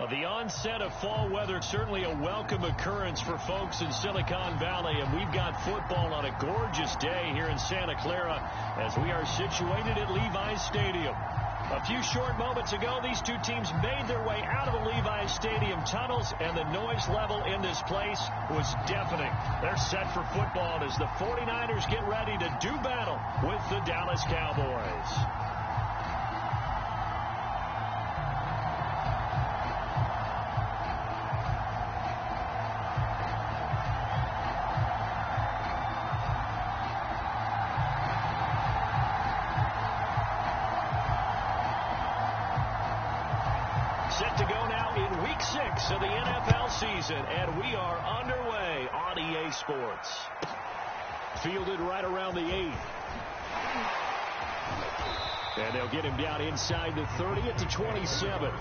The onset of fall weather, certainly a welcome occurrence for folks in Silicon Valley, and we've got football on a gorgeous day here in Santa Clara as we are situated at Levi's Stadium. A few short moments ago, these two teams made their way out of the Levi's Stadium tunnels, and the noise level in this place was deafening. They're set for football as the 49ers get ready to do battle with the Dallas Cowboys. Set to go now in Week 6 of the NFL season, and we are underway on EA Sports. Fielded right around the 8. And they'll get him down inside the 30 at the 27.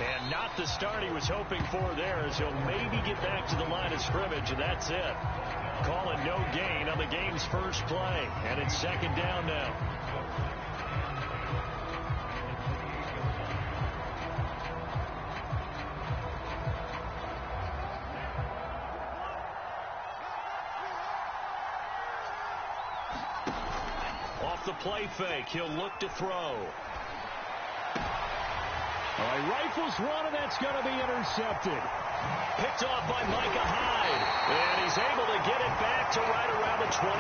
And not the start he was hoping for there, as he'll maybe get back to the line of scrimmage, and that's it. Calling no gain on the game's first play, and it's second down now. Off the play fake, he'll look to throw. He rifles one, and that's going to be intercepted. Picked off by Micah Hyde, and he's able to get it back to right around the 27.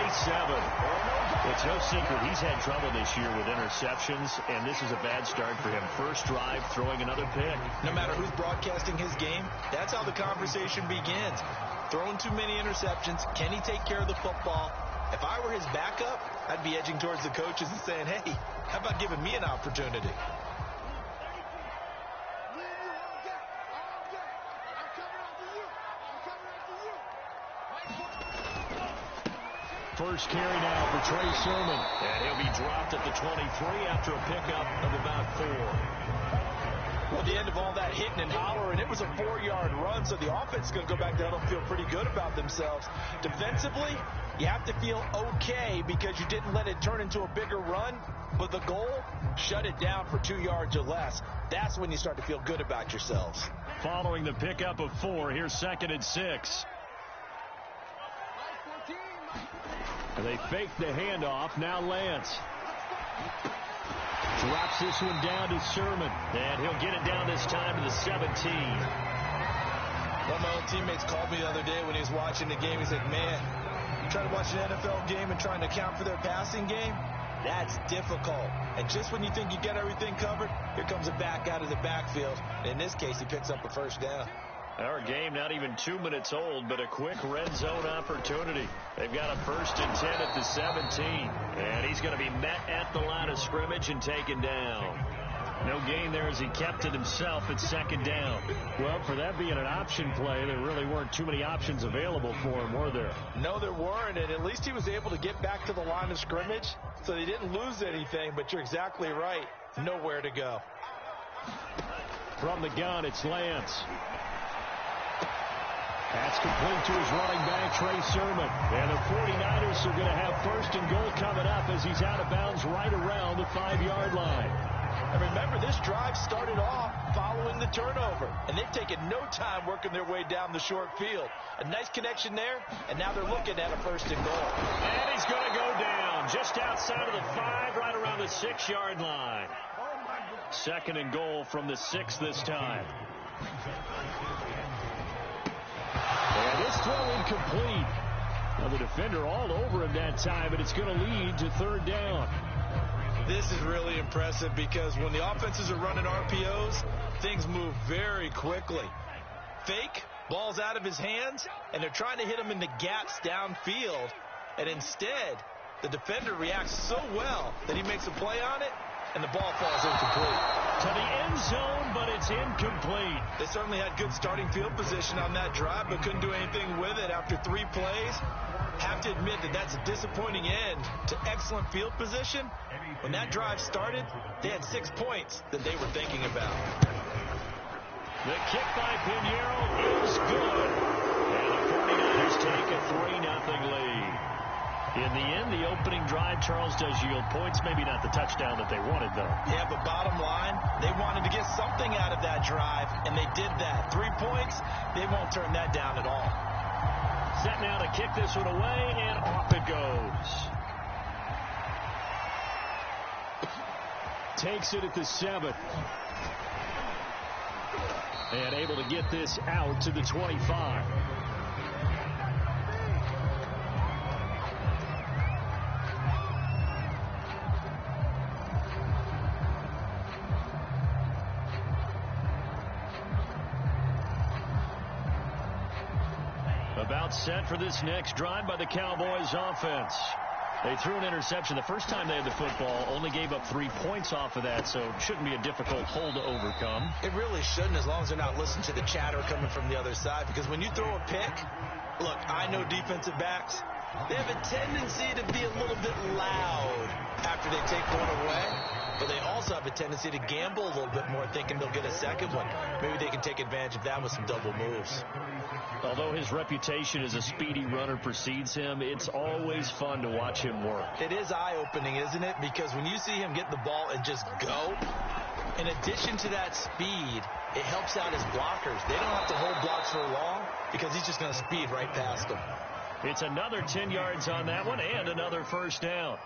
It's no secret he's had trouble this year with interceptions, and this is a bad start for him. First drive, throwing another pick. No matter who's broadcasting his game, that's how the conversation begins. Throwing too many interceptions, can he take care of the football? If I were his backup, I'd be edging towards the coaches and saying, hey, how about giving me an opportunity? First carry now for Trey Sermon. And he'll be dropped at the 23 after a pickup of about 4. Well, at the end of all that hitting and hollering, it was a 4-yard run, so the offense is going to go back down and feel pretty good about themselves. Defensively, you have to feel okay because you didn't let it turn into a bigger run, but the goal, shut it down for 2 yards or less. That's when you start to feel good about yourselves. Following the pickup of 4, here's 2nd and 6. And they fake the handoff. Now Lance drops this one down to Sermon, and he'll get it down this time to the 17. One of my old teammates called me the other day when he was watching the game. He said, man, trying to watch an NFL game and trying to account for their passing game, that's difficult. And just when you think you get everything covered, here comes a back out of the backfield. In this case, he picks up a first down. Our game not even 2 minutes old, but a quick red zone opportunity. They've got a 1st and 10 at the 17. And he's going to be met at the line of scrimmage and taken down. No gain there as he kept it himself at 2nd down. Well, for that being an option play, there really weren't too many options available for him, were there? No, there weren't, and at least he was able to get back to the line of scrimmage, so they didn't lose anything, but you're exactly right. Nowhere to go. From the gun, it's Lance. That's complete to his running back, Trey Sermon. And the 49ers are going to have 1st and goal coming up as he's out of bounds right around the 5-yard line. And remember, this drive started off following the turnover, and they've taken no time working their way down the short field. A nice connection there, and now they're looking at a 1st and goal. And he's going to go down just outside of the 5, right around the 6-yard line. 2nd and goal from the 6 this time. And this throw incomplete. Now the defender all over him that time, but it's going to lead to 3rd down. This is really impressive because when the offenses are running RPOs, things move very quickly. Fake, ball's out of his hands, and they're trying to hit him in the gaps downfield. And instead, the defender reacts so well that he makes a play on it, and the ball falls incomplete. To the end zone, but it's incomplete. They certainly had good starting field position on that drive, but couldn't do anything with it after 3 plays. Have to admit that that's a disappointing end to excellent field position. When that drive started, they had 6 points that they were thinking about. The kick by Pinheiro is good. And the 49ers take a 3-0 lead. In the end, the opening drive, Charles, does yield points. Maybe not the touchdown that they wanted, though. Yeah, but bottom line, they wanted to get something out of that drive, and they did that. 3 points, they won't turn that down at all. Set now to kick this one away, and off it goes. Takes it at the 7. And able to get this out to the 25. About set for this next drive by the Cowboys offense. They threw an interception the first time they had the football, only gave up 3 points off of that, so it shouldn't be a difficult hole to overcome. It really shouldn't, as long as they're not listening to the chatter coming from the other side, because when you throw a pick, look, I know defensive backs, they have a tendency to be a little bit loud after they take one away, but they also have a tendency to gamble a little bit more, thinking they'll get a second one. Maybe they can take advantage of that with some double moves. Although his reputation as a speedy runner precedes him, it's always fun to watch him work. It is eye-opening, isn't it? Because when you see him get the ball and just go, in addition to that speed, it helps out his blockers. They don't have to hold blocks for long because he's just going to speed right past them. It's another 10 yards on that one and another first down.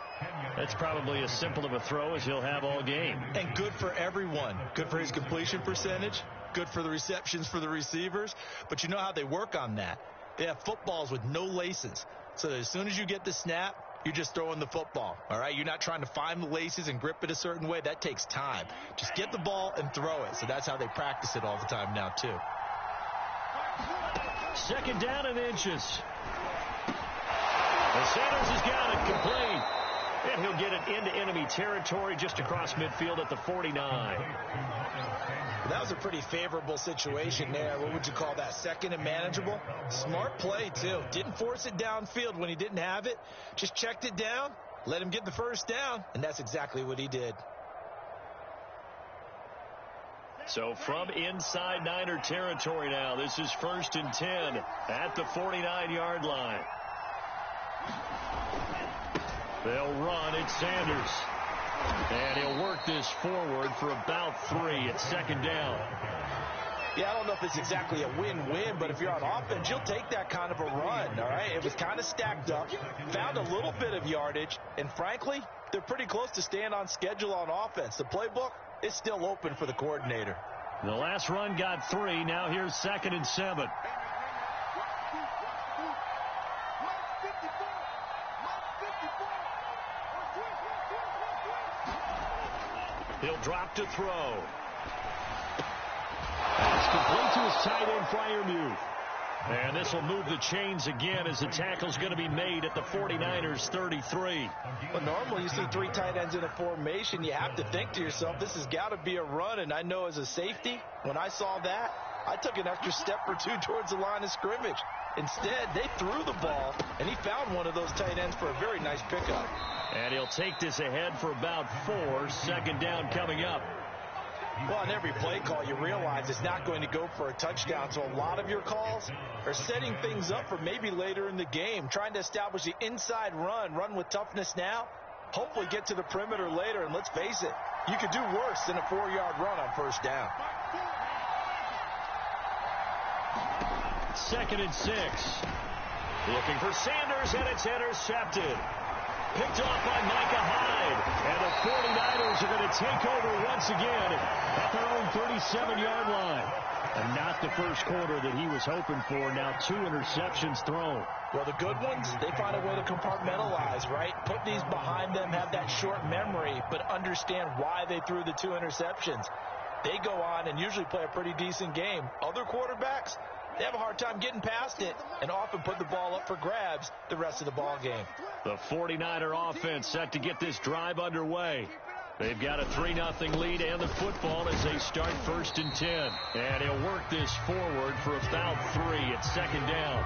That's probably as simple of a throw as he'll have all game. And good for everyone. Good for his completion percentage. Good for the receptions for the receivers. But you know how they work on that. They have footballs with no laces. So that as soon as you get the snap, you're just throwing the football. All right? You're not trying to find the laces and grip it a certain way. That takes time. Just get the ball and throw it. So that's how they practice it all the time now, too. Second down and inches. And Sanders has got it complete. And he'll get it into enemy territory just across midfield at the 49. That was a pretty favorable situation there. What would you call that? Second and manageable? Smart play, too. Didn't force it downfield when he didn't have it. Just checked it down, let him get the first down, and that's exactly what he did. So from inside Niner territory now, this is 1st and 10 at the 49-yard line. They'll run. It's Sanders. And he'll work this forward for about 3 at second down. Yeah, I don't know if it's exactly a win-win, but if you're on offense, you'll take that kind of a run, all right? It was kind of stacked up, found a little bit of yardage, and frankly, they're pretty close to staying on schedule on offense. The playbook is still open for the coordinator. The last run got 3. Now here's 2nd and 7. He'll drop to throw. That's complete to his tight end, Freiermuth. And this will move the chains again as the tackle's going to be made at the 49ers 33. Well, normally you see 3 tight ends in a formation. You have to think to yourself, this has got to be a run. And I know as a safety, when I saw that, I took an extra step or 2 towards the line of scrimmage. Instead, they threw the ball, and he found one of those tight ends for a very nice pickup. And he'll take this ahead for about 4. Second down coming up. Well, on every play call, you realize it's not going to go for a touchdown. So a lot of your calls are setting things up for maybe later in the game, trying to establish the inside run with toughness now, hopefully get to the perimeter later. And let's face it, you could do worse than a 4-yard run on first down. 2nd and 6. Looking for Sanders, and it's intercepted. Picked off by Micah Hyde. And the 49ers are going to take over once again at their own 37-yard line. And not the first quarter that he was hoping for. Now 2 interceptions thrown. Well, the good ones, they find a way to compartmentalize, right? Put these behind them, have that short memory, but understand why they threw the 2 interceptions. They go on and usually play a pretty decent game. Other quarterbacks, they have a hard time getting past it and often put the ball up for grabs the rest of the ball game. The 49er offense set to get this drive underway. They've got a 3-0 lead and the football as they start 1st and 10. And he'll work this forward for about 3 at 2nd down.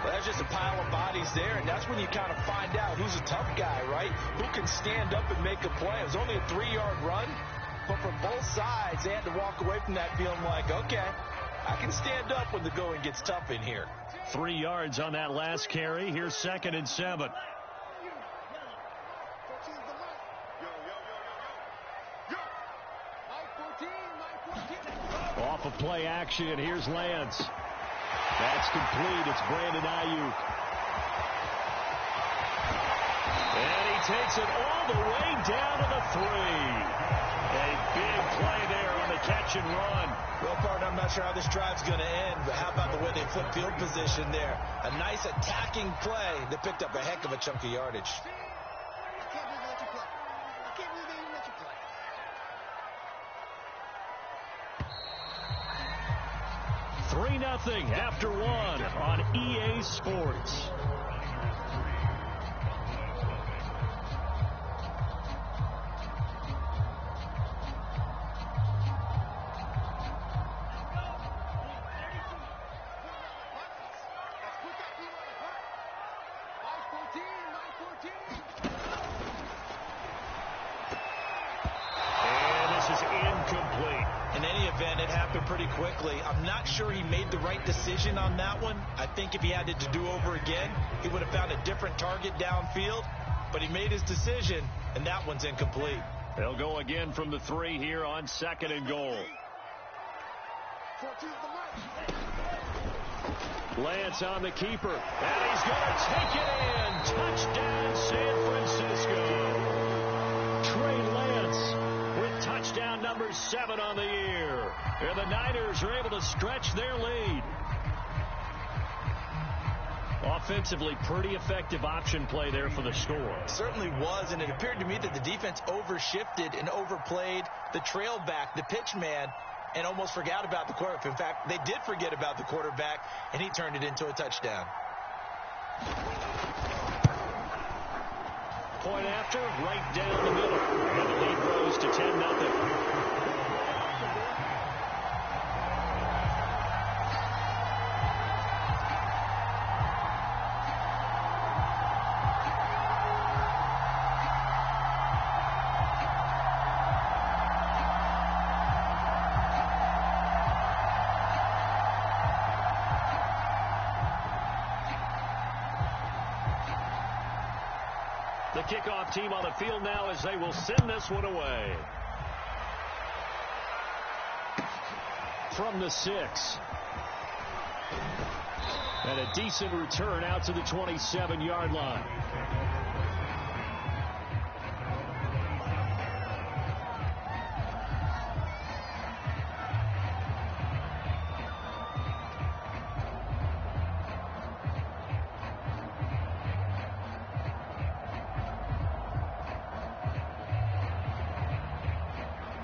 Well, that's just a pile of bodies there, and that's when you kind of find out who's a tough guy, right? Who can stand up and make a play. It was only a 3-yard run, but for both sides, they had to walk away from that feeling like, okay, I can stand up when the going gets tough in here. 3 yards on that last carry. Here's 2nd and 7. Off of play action, here's Lance. That's complete. It's Brandon Ayuk. And he takes it all the way down to the 3. A big play there on the catch and run. Well, partner, I'm not sure how this drive's going to end, but how about the way they flip field position there? A nice attacking play that picked up a heck of a chunk of yardage. 3-0 after 1 on EA Sports. Pretty quickly. I'm not sure he made the right decision on that one. I think if he had it to do over again, he would have found a different target downfield, but he made his decision, and that one's incomplete. They'll go again from the 3 here on 2nd and goal. Lance on the keeper, and he's going to take it in. Touchdown, San Francisco. Trey Lance with touchdown number 7 on the year. And the Niners are able to stretch their lead. Offensively, pretty effective option play there for the score. Certainly was, and it appeared to me that the defense overshifted and overplayed the trail back, the pitch man, and almost forgot about the quarterback. In fact, they did forget about the quarterback, and he turned it into a touchdown. Point after, right down the middle. And the lead grows to 10-0. The kickoff team on the field now as they will send this one away. From the 6. And a decent return out to the 27-yard line.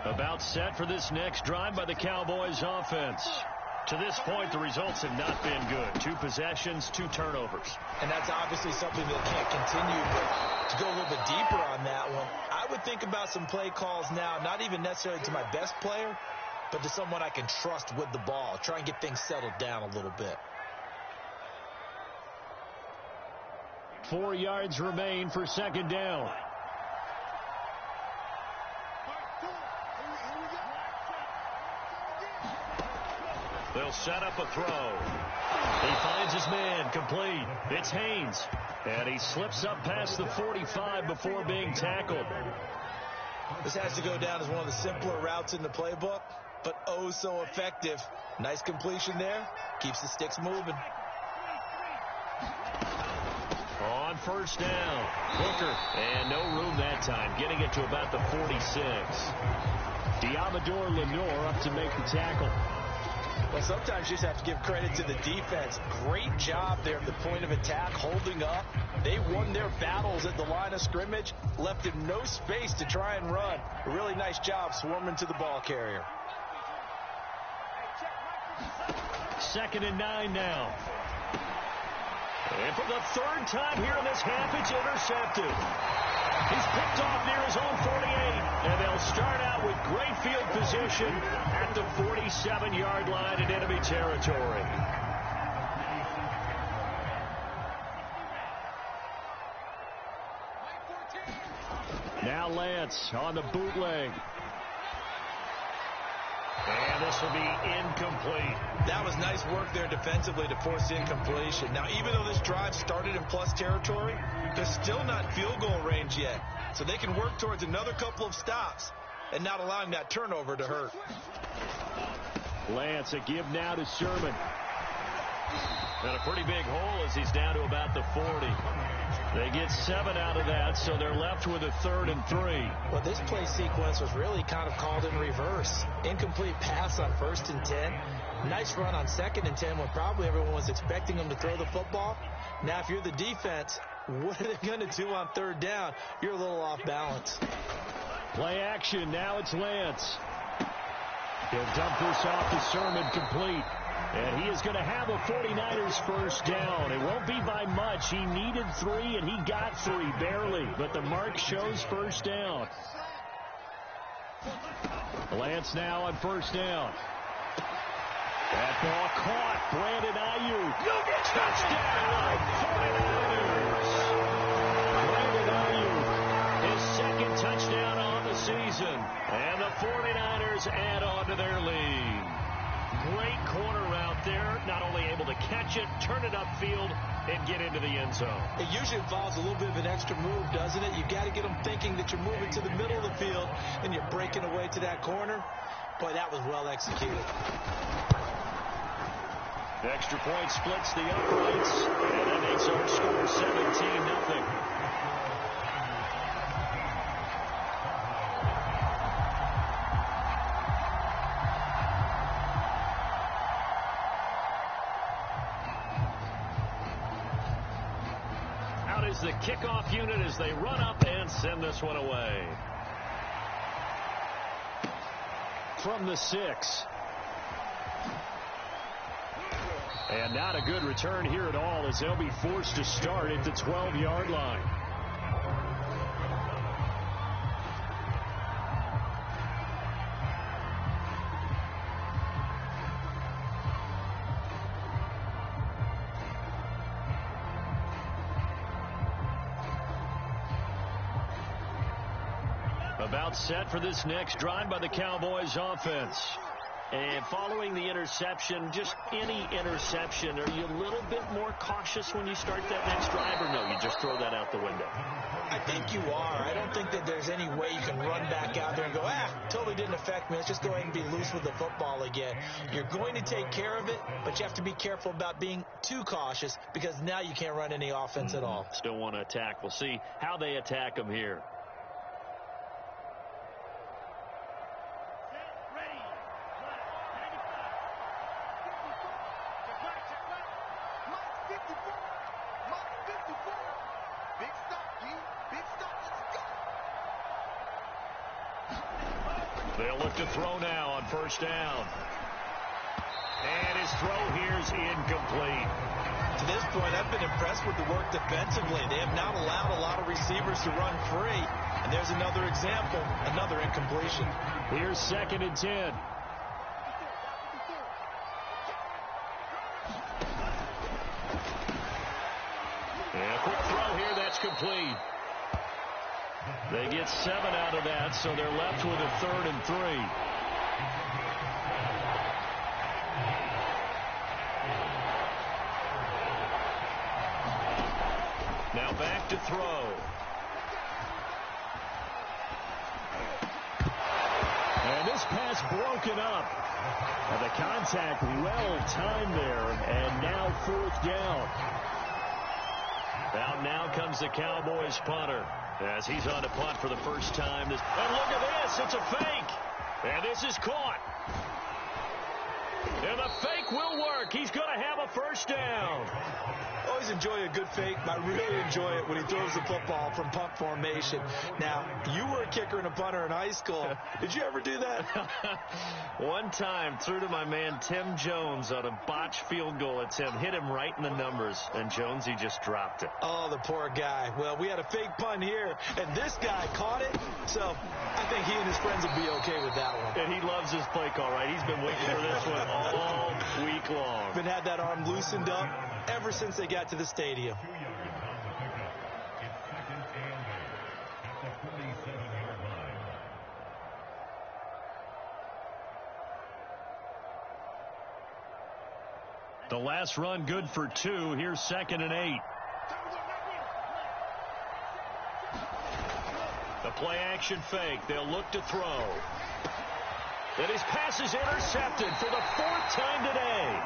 About set for this next drive by the Cowboys offense. To this point, the results have not been good. 2 possessions, 2 turnovers. And that's obviously something that can't continue. But to go a little bit deeper on that one, I would think about some play calls now, not even necessarily to my best player, but to someone I can trust with the ball. Try and get things settled down a little bit. 4 yards remain for 2nd down. They'll set up a throw. He finds his man, complete. It's Haynes. And he slips up past the 45 before being tackled. This has to go down as one of the simpler routes in the playbook, but oh so effective. Nice completion there. Keeps the sticks moving. On 1st down, Booker. And no room that time, getting it to about the 46. Diamador Lenore up to make the tackle. Well, sometimes you just have to give credit to the defense. Great job there at the point of attack, holding up. They won their battles at the line of scrimmage, left him no space to try and run. A really nice job swarming to the ball carrier. 2nd and 9 now. And for the third time here in this half, it's intercepted. He's picked off near his own 48. And they'll start out with great field position at the 47-yard line in enemy territory. Now Lance on the bootleg. And this will be incomplete. That was nice work there defensively to force the incompletion. Now, even though this drive started in plus territory, they're still not field goal range yet. So they can work towards another couple of stops and not allowing that turnover to hurt. Lance, a give now to Sherman. And a pretty big hole as he's down to about the 40. They get 7 out of that, so they're left with a 3rd and 3. Well, this play sequence was really kind of called in reverse. Incomplete pass on 1st and 10. Nice run on 2nd and 10 when probably everyone was expecting them to throw the football. Now, if you're the defense, what are they going to do on 3rd down? You're a little off balance. Play action. Now it's Lance. He'll dump this off to Sherman, complete. And he is going to have a 49ers first down. It won't be by much. He needed 3, and he got 3, barely. But the mark shows first down. Lance now on first down. That ball caught. Brandon Ayuk. Touchdown, 49ers. Brandon Ayuk, his 2nd touchdown on the season. And the 49ers add on to their lead. Great corner route there. Not only able to catch it, turn it upfield, and get into the end zone. It usually involves a little bit of an extra move, doesn't it? You've got to get them thinking that you're moving to the middle of the field and you're breaking away to that corner. Boy, that was well executed. The extra point splits the uprights, and it makes our score 17-0. The kickoff unit as they run up and send this one away. From the 6. And not a good return here at all as they'll be forced to start at the 12-yard line. About set for this next drive by the Cowboys offense. And following the interception, just any interception, are you a little bit more cautious when you start that next drive, or no, you just throw that out the window? I think you are. I don't think that there's any way you can run back out there and go, totally didn't affect me. Let's just go ahead and be loose with the football again. You're going to take care of it, but you have to be careful about being too cautious because now you can't run any offense at all. Still want to attack. We'll see how they attack them here. They'll look to throw now on first down. And his throw here is incomplete. To this point, I've been impressed with the work defensively. They have not allowed a lot of receivers to run free. And there's another example, another incompletion. Here's 2nd and 10. And a quick throw here, that's complete. They get 7 out of that, so they're left with a 3rd and 3. Now back to throw. And this pass broken up. And the contact well timed there, and now 4th down. Now comes the Cowboys punter. As he's on to punt for the first time. And look at this. It's a fake. And this is caught. And the fake will work. He's going to have a first down. Always enjoy a good fake, but I really enjoy it when he throws the football from punt formation. Now, you were a kicker and a punter in high school. Did you ever do that? One time, threw to my man Tim Jones on a botched field goal attempt. Hit him right in the numbers, and Jones, he just dropped it. Oh, the poor guy. Well, we had a fake punt here, and this guy caught it, so I think he and his friends will be okay with that one. And he loves his play call, right? He's been waiting for this one all week long. Been had that arm loosened up ever since they got to the stadium. The last run good for 2. Here's 2nd and 8. The play action fake. They'll look to throw. And his pass is intercepted for the 4th time today.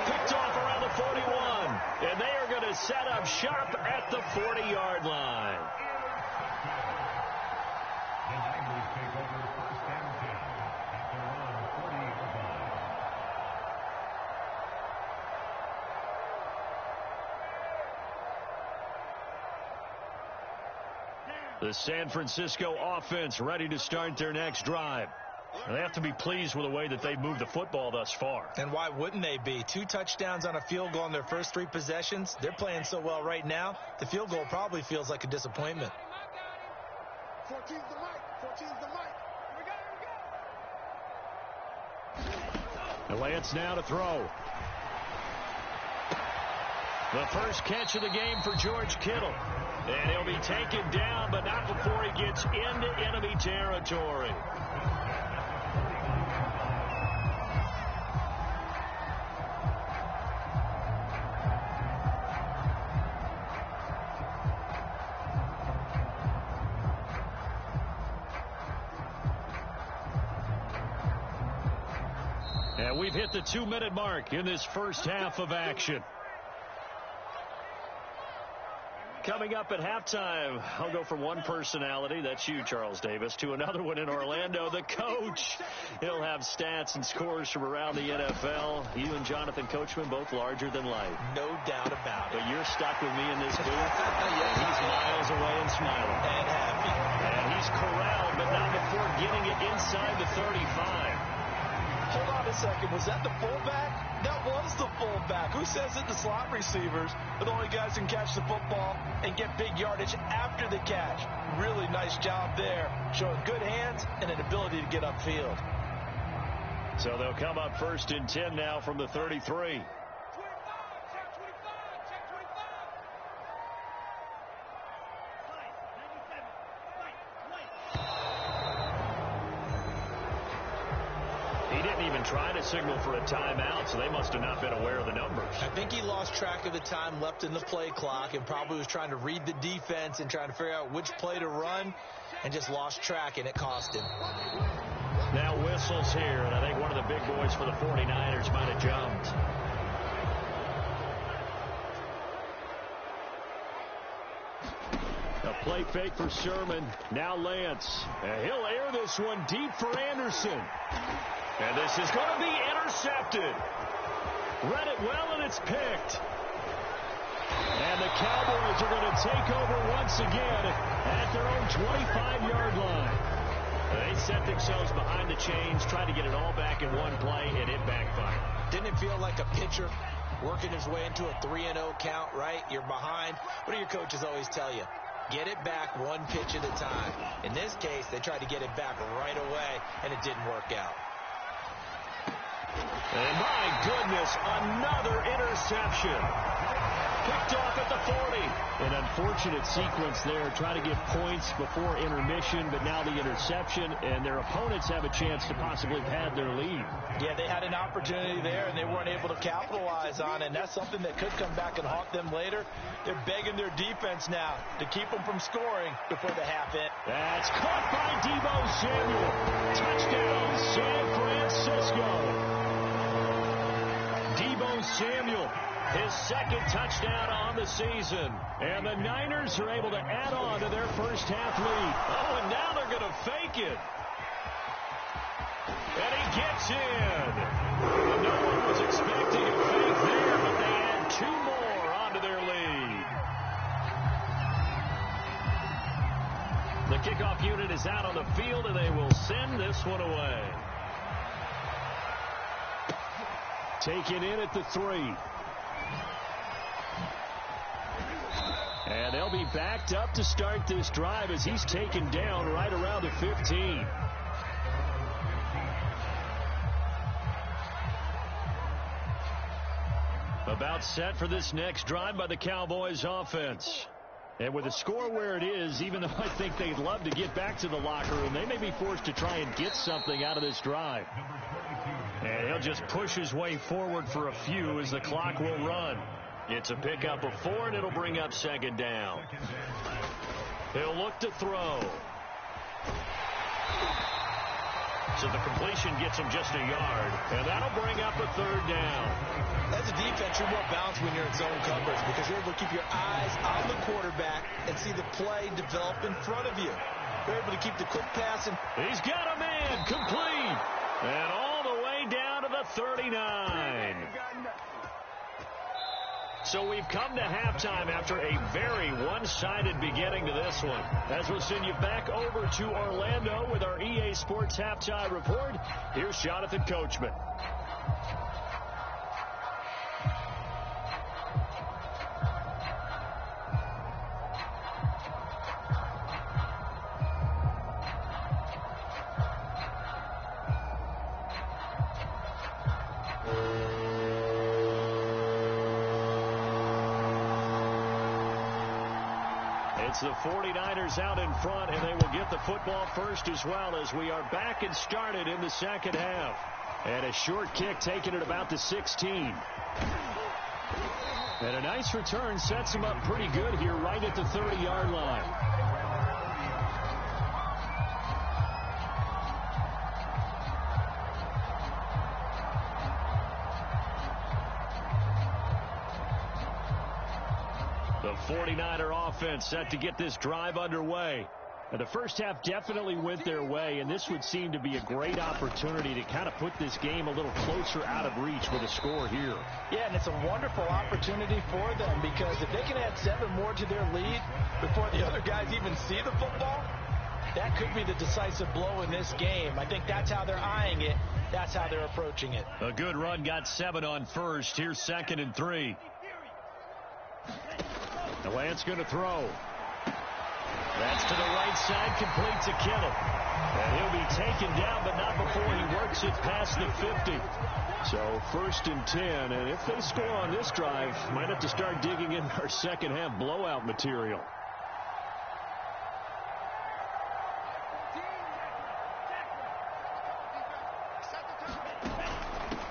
Picked off around the 41. And they are going to set up shop at the 40-yard line. The San Francisco offense ready to start their next drive. They have to be pleased with the way that they've moved the football thus far. And why wouldn't they be? 2 touchdowns on a field goal in their first 3 possessions. They're playing so well right now, the field goal probably feels like a disappointment. 14's the mic. 14's the mic. And Lance now to throw. The first catch of the game for George Kittle. And he'll be taken down, but not before he gets into enemy territory. And we've hit the 2-minute mark in this first half of action. Coming up at halftime, I'll go from one personality, that's you, Charles Davis, to another one in Orlando, the coach. He'll have stats and scores from around the NFL. You and Jonathan Coachman, both larger than life. No doubt about it. But you're stuck with me in this booth. Yeah, he's miles away and smiling. And happy. And he's corralled, but not before getting it inside the 35. Hold on a second. Was that the fullback? That was the fullback. Who says that the slot receivers are the only guys who can catch the football and get big yardage after the catch? Really nice job there, showing good hands and an ability to get upfield. So they'll come up 1st and 10 now from the 33. Trying to signal for a timeout, so they must have not been aware of the numbers. I think he lost track of the time left in the play clock and probably was trying to read the defense and trying to figure out which play to run and just lost track, and it cost him. Now whistles here, and I think one of the big boys for the 49ers might have jumped. A play fake for Sherman. Now Lance. And he'll air this one deep for Anderson. And this is going to be intercepted. Read it well, and it's picked. And the Cowboys are going to take over once again at their own 25-yard line. They set themselves behind the chains, tried to get it all back in one play, and it backfired. Didn't it feel like a pitcher working his way into a 3-0 count, right? You're behind. What do your coaches always tell you? Get it back one pitch at a time. In this case, they tried to get it back right away, and it didn't work out. And my goodness, another interception. Picked off at the 40. An unfortunate sequence there, trying to get points before intermission, but now the interception, and their opponents have a chance to possibly pad their lead. Yeah, they had an opportunity there, and they weren't able to capitalize on it, and that's something that could come back and haunt them later. They're begging their defense now to keep them from scoring before the half end. That's caught by Deebo Samuel. Touchdown, San Francisco. Deebo Samuel, his 2nd touchdown on the season. And the Niners are able to add on to their first half lead. Oh, and now they're going to fake it. And he gets in. No one was expecting a fake there, but they add 2 more onto their lead. The kickoff unit is out on the field, and they will send this one away. Taken in at the 3. And they'll be backed up to start this drive as he's taken down right around the 15. About set for this next drive by the Cowboys offense. And with the score where it is, even though I think they'd love to get back to the locker room, they may be forced to try and get something out of this drive. And he'll just push his way forward for a few as the clock will run. It's a pickup of 4, and it'll bring up second down. He'll look to throw. So the completion gets him just a yard, and that'll bring up a third down. As a defense, you're more balanced when you're in zone coverage because you're able to keep your eyes on the quarterback and see the play develop in front of you. You're able to keep the quick pass. He's got a man complete, and all the way down to the 39. So we've come to halftime after a very one-sided beginning to this one. As we'll send you back over to Orlando with our EA Sports Halftime Report, here's Jonathan Coachman. It's the 49ers out in front, and they will get the football first as well as we are back and started in the second half. And a short kick taken at about the 16. And a nice return sets him up pretty good here right at the 30-yard line. The 49er offense set to get this drive underway. And the first half definitely went their way, and this would seem to be a great opportunity to kind of put this game a little closer out of reach with a score here. Yeah, and it's a wonderful opportunity for them because if they can add 7 more to their lead before the other guys even see the football, that could be the decisive blow in this game. I think that's how they're eyeing it. That's how they're approaching it. A good run got 7 on first. Here's 2nd and 3. The Lance going to throw. That's to the right side, complete to Kittle. And he'll be taken down, but not before he works it past the 50. So 1st and 10, and if they score on this drive, might have to start digging in our second half blowout material.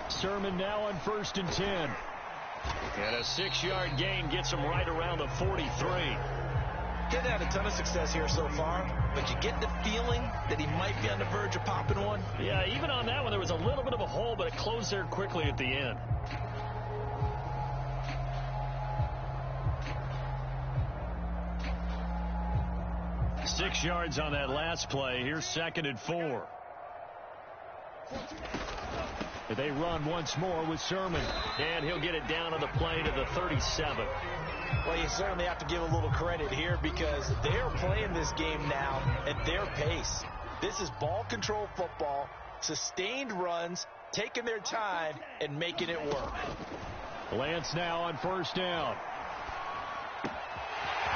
Sermon now on 1st and 10. And a 6-yard gain gets him right around the 43. He's had a ton of success here so far, but you get the feeling that he might be on the verge of popping one. Yeah, even on that one, there was a little bit of a hole, but it closed there quickly at the end. Six yards on that last play. Here's 2nd and 4. They run once more with Sermon, and he'll get it down on the play to the 37. Well, you certainly have to give a little credit here because they're playing this game now at their pace. This is ball control football, sustained runs, taking their time, and making it work. Lance now on 1st down.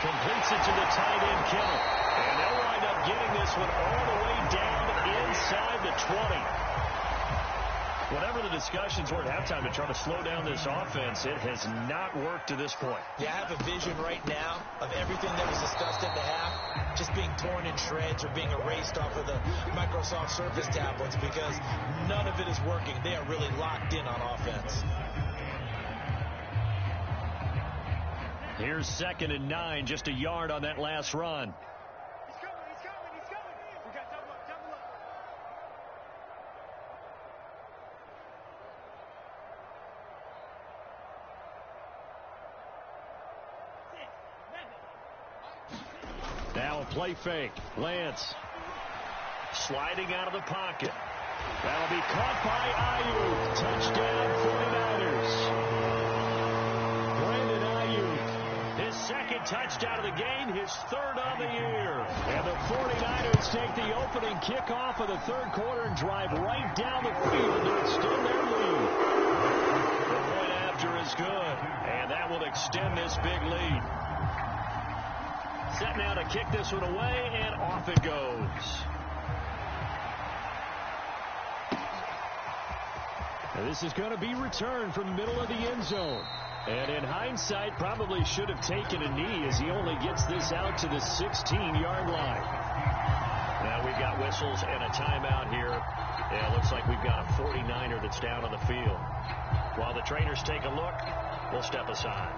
Completes it to the tight end, Kittle. And they'll wind up getting this one all the way down inside the 20. Whatever the discussions were at halftime to try to slow down this offense, it has not worked to this point. Yeah, I have a vision right now of everything that was discussed at the half just being torn in shreds or being erased off of the Microsoft Surface tablets because none of it is working. They are really locked in on offense. Here's 2nd and 9, just a yard on that last run. Now a play fake. Lance sliding out of the pocket. That'll be caught by Ayuk. Touchdown 49ers. Brandon Ayuk, his second touchdown of the game, his third on the year. And the 49ers take the opening kickoff of the third quarter and drive right down the field to extend their lead. The point after is good, and that will extend this big lead. Set now to kick this one away, and off it goes. And this is going to be returned from the middle of the end zone. And in hindsight, probably should have taken a knee as he only gets this out to the 16-yard line. Now we've got whistles and a timeout here. Yeah, it looks like we've got a 49er that's down on the field. While the trainers take a look, we'll step aside.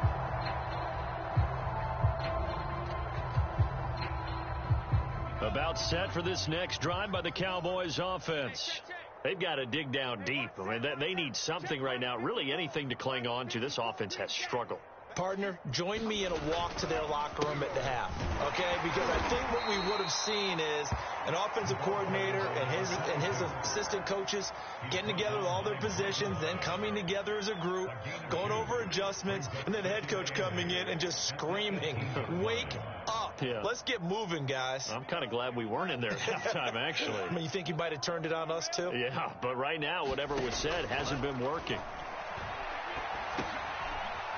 About set for this next drive by the Cowboys offense. They've got to dig down deep. I mean, they need something right now, really anything to cling on to. This offense has struggled. Partner, join me in a walk to their locker room at the half, okay? Because I think what we would have seen is an offensive coordinator and his assistant coaches getting together with all their positions, then coming together as a group, going over adjustments, and then the head coach coming in and just screaming, "Wake up. Yeah. Let's get moving, guys." I'm kind of glad we weren't in there at halftime, actually. I mean, you think he might have turned it on us, too? Yeah, but right now, whatever was said hasn't been working.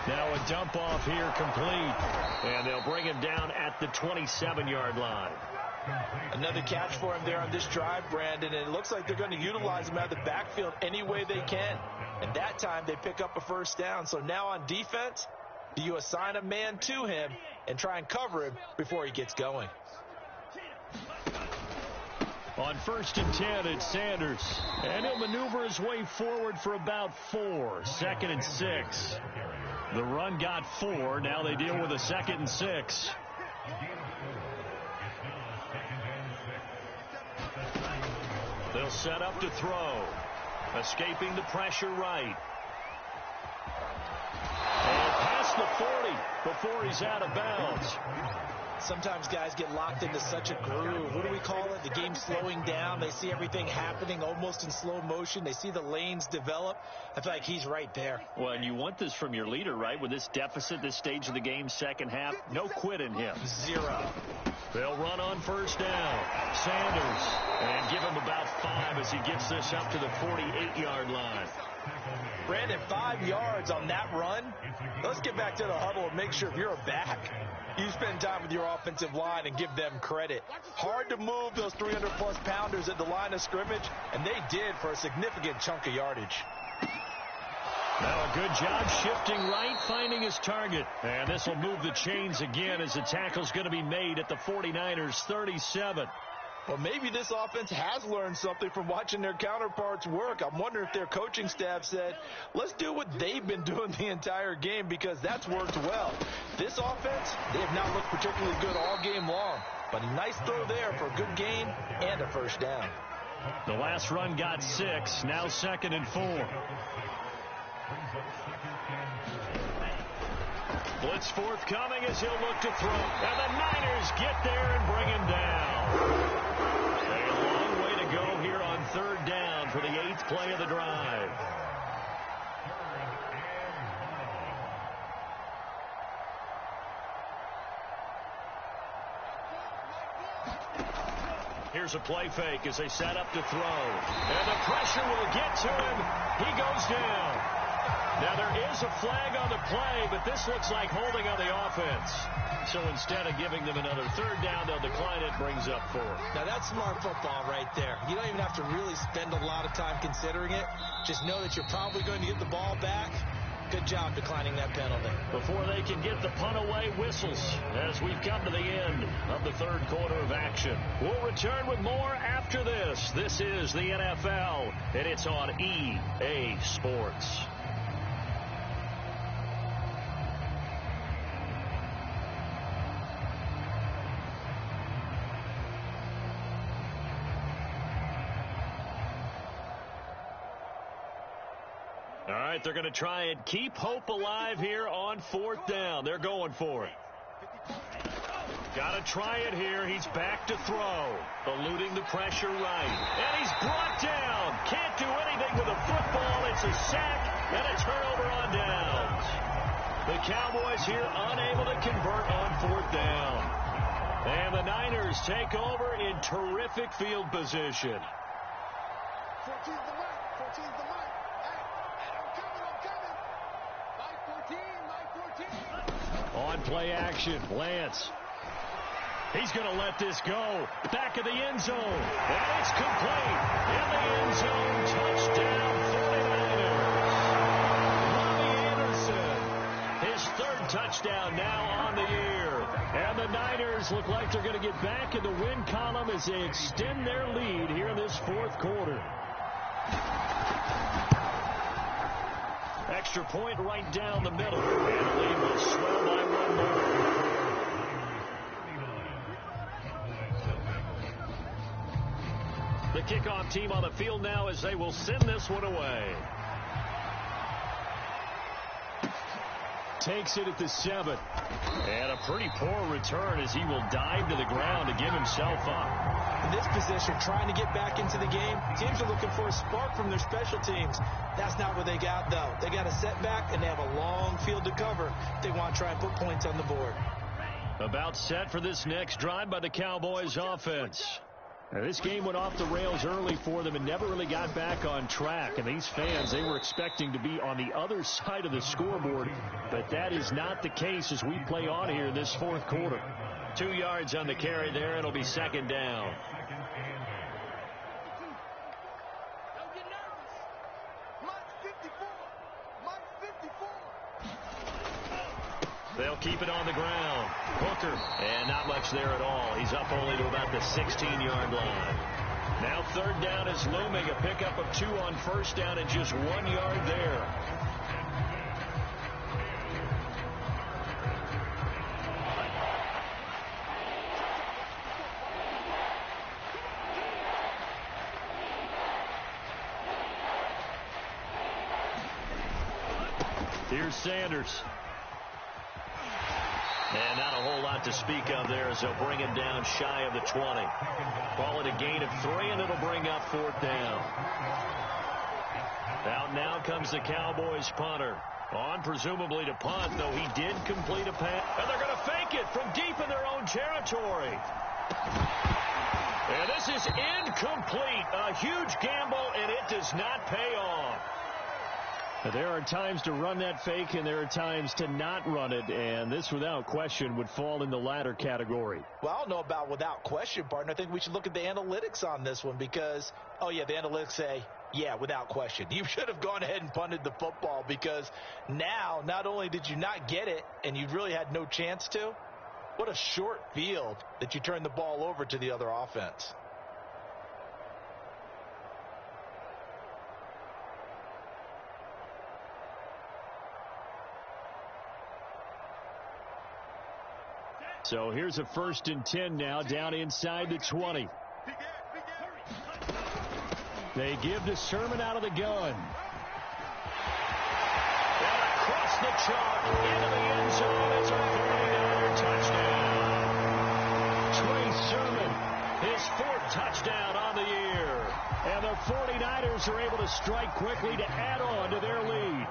Now a dump off here complete, and they'll bring him down at the 27-yard line. Another catch for him there on this drive, Brandon, and it looks like they're going to utilize him out of the backfield any way they can. And that time they pick up a first down. So now on defense, do you assign a man to him and try and cover him before he gets going? On 1st and 10, it's Sanders. And he'll maneuver his way forward for about 4. 2nd and 6. The run got 4. Now they deal with a 2nd and 6. They'll set up to throw. Escaping the pressure right. And past the 40 before he's out of bounds. Sometimes guys get locked into such a groove. What do we call it? The game slowing down. They see everything happening almost in slow motion. They see the lanes develop. I feel like he's right there. Well, and you want this from your leader, right? With this deficit, this stage of the game, second half, no quit in him. 0. They'll run on first down. Sanders. And give him about 5 as he gets this up to the 48-yard line. Brandon, 5 yards on that run. Let's get back to the huddle and make sure if you're a back, you spend time with your offensive line and give them credit. Hard to move those 300-plus pounders at the line of scrimmage, and they did for a significant chunk of yardage. Now a good job shifting right, finding his target. And this will move the chains again as the tackle's going to be made at the 49ers 37. Well, maybe this offense has learned something from watching their counterparts work. I'm wondering if their coaching staff said, let's do what they've been doing the entire game, because that's worked well. This offense, they have not looked particularly good all game long. But a nice throw there for a good gain and a first down. The last run got 6, now 2nd and 4. Blitz forthcoming as he'll look to throw. And the Niners get there and bring him down. A long way to go here on 3rd down for the 8th play of the drive. Here's a play fake as they set up to throw. And the pressure will get to him. He goes down. Now, there is a flag on the play, but this looks like holding on the offense. So instead of giving them another 3rd down, they'll decline it, brings up 4. Now, that's smart football right there. You don't even have to really spend a lot of time considering it. Just know that you're probably going to get the ball back. Good job declining that penalty. Before they can get the punt away, whistles as we've come to the end of the 3rd quarter of action. We'll return with more after this. This is the NFL, and it's on EA Sports. All right, they're going to try and keep hope alive here on 4th down. They're going for it. Got Got to try it here. He's back to throw. Eluding the pressure right. And he's brought down. Can't do anything with the football. It's a sack and a turnover on downs. The Cowboys here unable to convert on 4th down. And the Niners take over in terrific field position. 14's the mark. 14's the mark. Hey, I'm coming. My 14. On play action, Lance. He's going to let this go. Back of the end zone. And it's complete. In the end zone. Touchdown, 49ers. Robbie Anderson. His 3rd touchdown now on the year. And the Niners look like they're going to get back in the win column as they extend their lead here in this 4th quarter. Extra point right down the middle. And the lead will swell by 1 more. The kickoff team on the field now as they will send this one away. Takes it at the 7. And a pretty poor return as he will dive to the ground to give himself up. In this position, trying to get back into the game, teams are looking for a spark from their special teams. That's not what they got, though. They got a setback, and they have a long field to cover if they want to try and put points on the board. About set for this next drive by the Cowboys offense. Now, this game went off the rails early for them and never really got back on track. And these fans, they were expecting to be on the other side of the scoreboard. But that is not the case as we play on here in this 4th quarter. 2 yards on the carry there. It'll be 2nd down. Don't get nervous. Mike 54. Mike 54. They'll keep it on the ground. Hooker, and not much there at all. He's up only to about the 16-yard line. Now 3rd down is looming. A pickup of 2 on 1st down and just 1 yard there. Here's Sanders. And not a whole lot to speak of there as they'll bring him down shy of the 20. Call it a gain of 3, and it'll bring up 4th down. Out now comes the Cowboys punter. On presumably to punt, though he did complete a pass. And they're going to fake it from deep in their own territory. And this is incomplete. A huge gamble, and it does not pay off. There are times to run that fake, and there are times to not run it, and this, without question, would fall in the latter category. Well, I don't know about without question, partner. I think we should look at the analytics on this one because, oh, yeah, the analytics say, yeah, without question. You should have gone ahead and punted the football because now not only did you not get it and you really had no chance to, what a short field that you turned the ball over to the other offense. So here's a 1st and 10 now down inside the 20. They give to Sermon out of the gun. And across the chalk into the end zone. It's a 49er touchdown. Trey Sermon, his 4th touchdown on the year. And the 49ers are able to strike quickly to add on to their lead.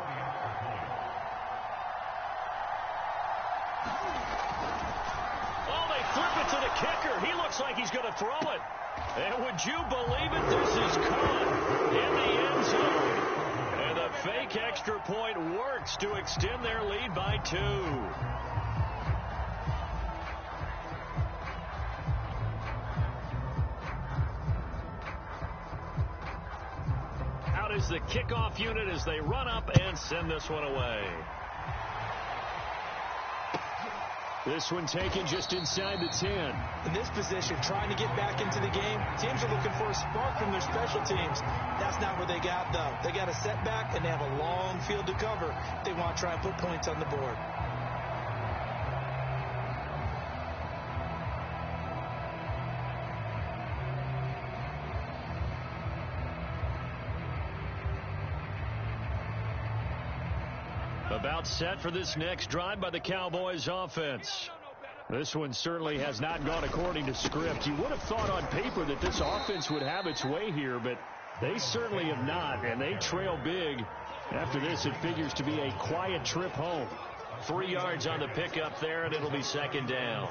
Flip it to the kicker. He looks like he's going to throw it. And would you believe it? This is caught in the end zone. And the fake extra point works to extend their lead by 2. Out is the kickoff unit as they run up and send this one away. This one taken just inside the 10. In this position, trying to get back into the game, teams are looking for a spark from their special teams. That's not what they got, though. They got a setback, and they have a long field to cover. They want to try and put points on the board. About set for this next drive by the Cowboys offense. This one certainly has not gone according to script. You would have thought on paper that this offense would have its way here, but they certainly have not, and they trail big. After this, it figures to be a quiet trip home. 3 yards on the pickup there, and it'll be second down.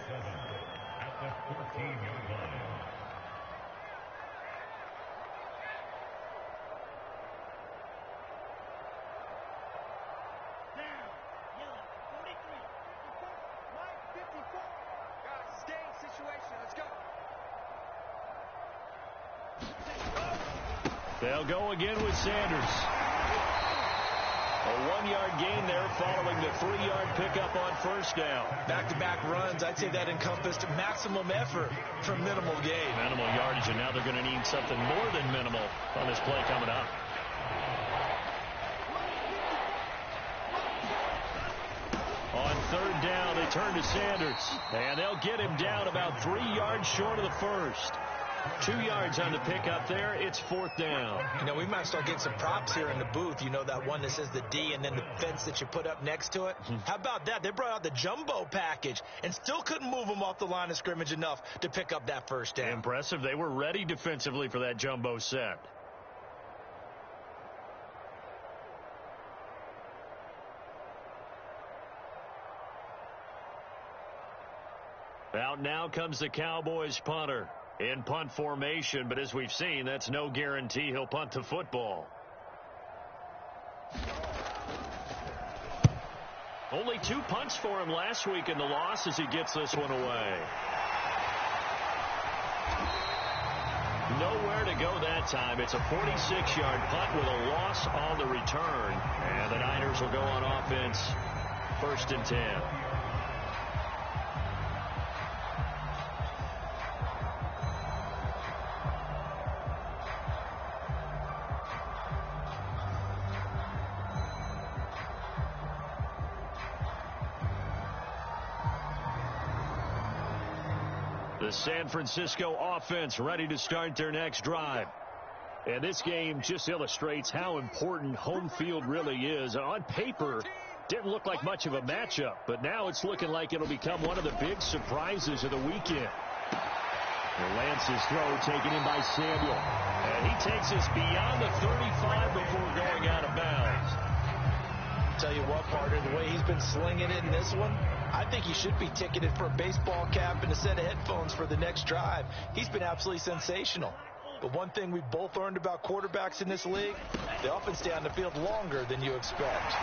They'll go again with Sanders. A 1-yard gain there following the 3-yard pickup on first down. Back-to-back runs, I'd say that encompassed maximum effort for minimal gain. Minimal yardage, and now they're going to need something more than minimal on this play coming up. On third down, they turn to Sanders, and they'll get him down about 3 yards short of the first. 2 yards on the pickup there. It's fourth down. You know, we might start getting some props here in the booth. You know, that one that says the D and then the fence that you put up next to it. How about that? They brought out the jumbo package and still couldn't move them off the line of scrimmage enough to pick up that first down. Impressive. They were ready defensively for that jumbo set. Out now comes the Cowboys punter. In punt formation, but as we've seen, that's no guarantee he'll punt the football. Only 2 punts for him last week in the loss as he gets this one away. Nowhere to go that time. It's a 46-yard punt with a loss on the return. And the Niners will go on offense. 1st and 10. The San Francisco offense ready to start their next drive. And this game just illustrates how important home field really is. On paper, didn't look like much of a matchup, but now it's looking like it'll become one of the big surprises of the weekend. Lance's throw taken in by Samuel. And he takes us beyond the 35 before going out of bounds. Tell you what, partner, the way he's been slinging it in this one, I think he should be ticketed for a baseball cap and a set of headphones for the next drive. He's been absolutely sensational. But one thing we've both learned about quarterbacks in this league, they often stay on the field longer than you expect.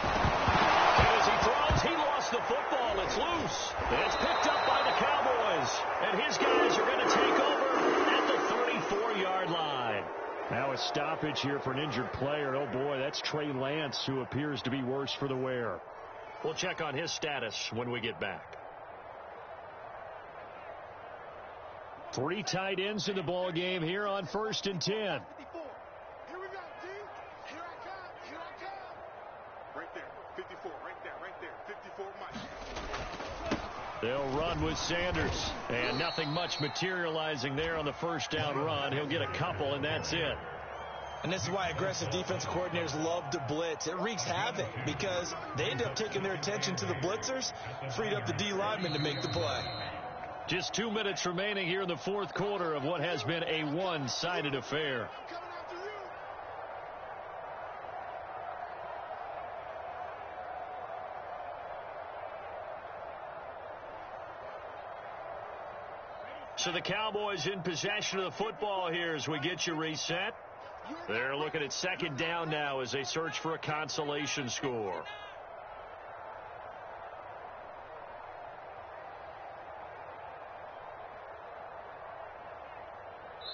And as he throws, he lost the football. It's loose. It's picked up by the Cowboys. And his guys are going to take over at the 34-yard line. Now a stoppage here for an injured player. Oh, boy, that's Trey Lance, who appears to be worse for the wear. We'll check on his status when we get back. 3 tight ends in the ball game here on 1st and 10. 54. Here we go, D. Here I come. Here I come. Right there. 54. Right there. 54, Mike. They'll run with Sanders. And nothing much materializing there on the first down run. He'll get a couple, and that's it. And this is why aggressive defense coordinators love to blitz. It wreaks havoc because they end up taking their attention to the blitzers, freed up the D lineman to make the play. Just 2 minutes remaining here in the 4th quarter of what has been a one-sided affair. I'm coming after you. So the Cowboys in possession of the football here as we get you reset. They're looking at 2nd down now as they search for a consolation score.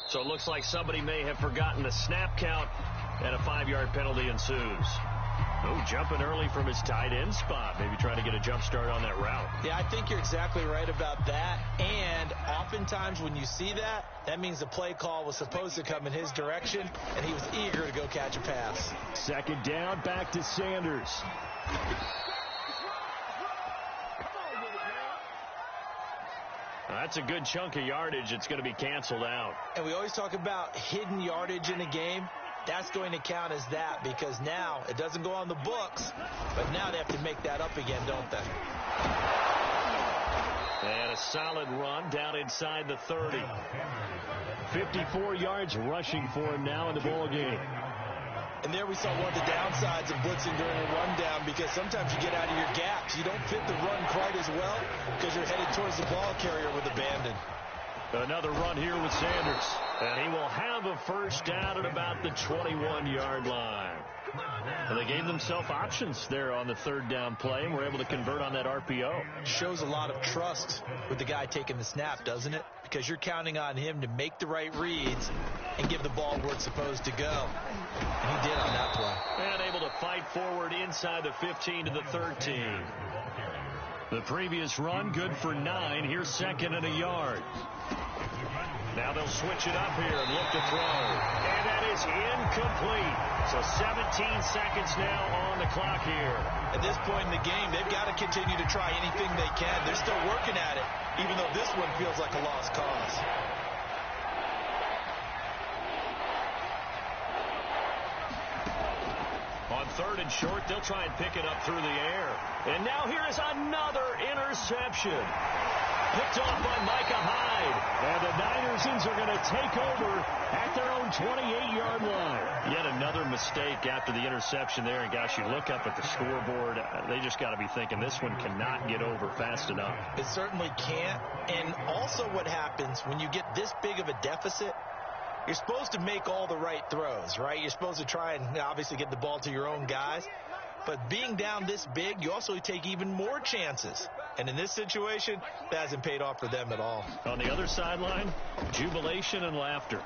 So it looks like somebody may have forgotten the snap count, and a 5-yard penalty ensues. Oh, jumping early from his tight end spot. Maybe trying to get a jump start on that route. Yeah, I think you're exactly right about that. And oftentimes when you see that, that means the play call was supposed to come in his direction, and he was eager to go catch a pass. 2nd down, back to Sanders. That's a good chunk of yardage. It's going to be canceled out. And we always talk about hidden yardage in a game. that's going to count as that, because now it doesn't go on the books, but now they have to make that up again, don't they? And a solid run down inside the 30. 54 yards rushing for him now in the ball game. And there we saw one of the downsides of blitzing during a rundown, because sometimes you get out of your gaps. You don't fit the run quite as well because you're headed towards the ball carrier with abandon. Another run here with Sanders. And he will have a first down at about the 21-yard line. And they gave themselves options there on the third down play and were able to convert on that RPO. Shows a lot of trust with the guy taking the snap, doesn't it? Because you're counting on him to make the right reads and give the ball where it's supposed to go. And he did on that play. And able to fight forward inside the 15 to the 13. The previous run, good for 9. Here's second and a yard. Now they'll switch it up here and look to throw. And that is incomplete. So 17 seconds now on the clock here. At this point in the game, they've got to continue to try anything they can. They're still working at it, even though this one feels like a lost cause. On third and short, they'll try and pick it up through the air. And now here is another interception. Picked off by Micah Hyde. And the Niners are going to take over at their own 28-yard line. Yet another mistake after the interception there. And, gosh, you look up at the scoreboard, they just got to be thinking this one cannot get over fast enough. It certainly can't. And also what happens when you get this big of a deficit, you're supposed to make all the right throws, right? You're supposed to try and obviously get the ball to your own guys. But being down this big, you also take even more chances. And in this situation, that hasn't paid off for them at all. On the other sideline, jubilation and laughter.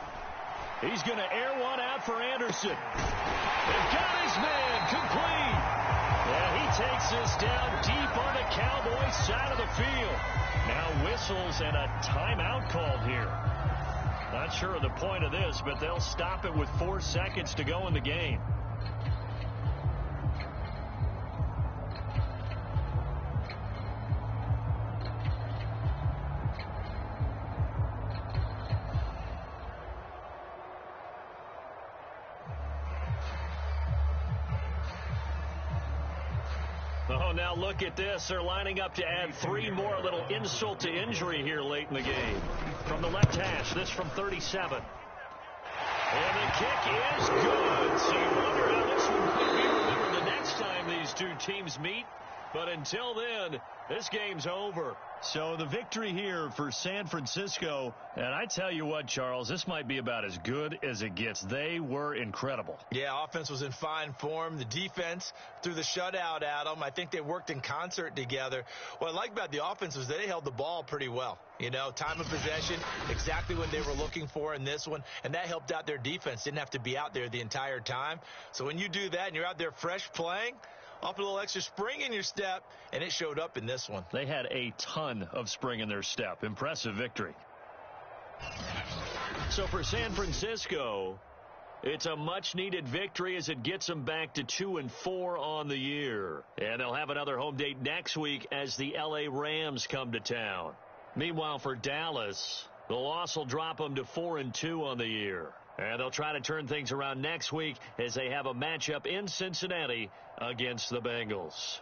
He's going to air one out for Anderson. They've got his man complete. And he takes this down deep on the Cowboys side of the field. Now whistles and a timeout called here. Not sure of the point of this, but they'll stop it with 4 seconds to go in the game. Oh, now look at this. They're lining up to add 3 more, a little insult to injury here late in the game. From the left hash, this from 37. And the kick is good. So you wonder how this one could be remembered the next time these two teams meet. But until then, this game's over. So the victory here for San Francisco. And I tell you what, Charles, this might be about as good as it gets. They were incredible. Yeah, offense was in fine form. The defense threw the shutout at them. I think they worked in concert together. What I like about the offense was they held the ball pretty well. You know, time of possession, exactly what they were looking for in this one. And that helped out their defense. Didn't have to be out there the entire time. So when you do that and you're out there fresh playing, off a little extra spring in your step, and it showed up in this one. They had a ton of spring in their step. Impressive victory. So for San Francisco, it's a much-needed victory as it gets them back to 2-4 on the year. And they'll have another home date next week as the L.A. Rams come to town. Meanwhile, for Dallas, the loss will drop them to 4-2 on the year. And they'll try to turn things around next week as they have a matchup in Cincinnati against the Bengals.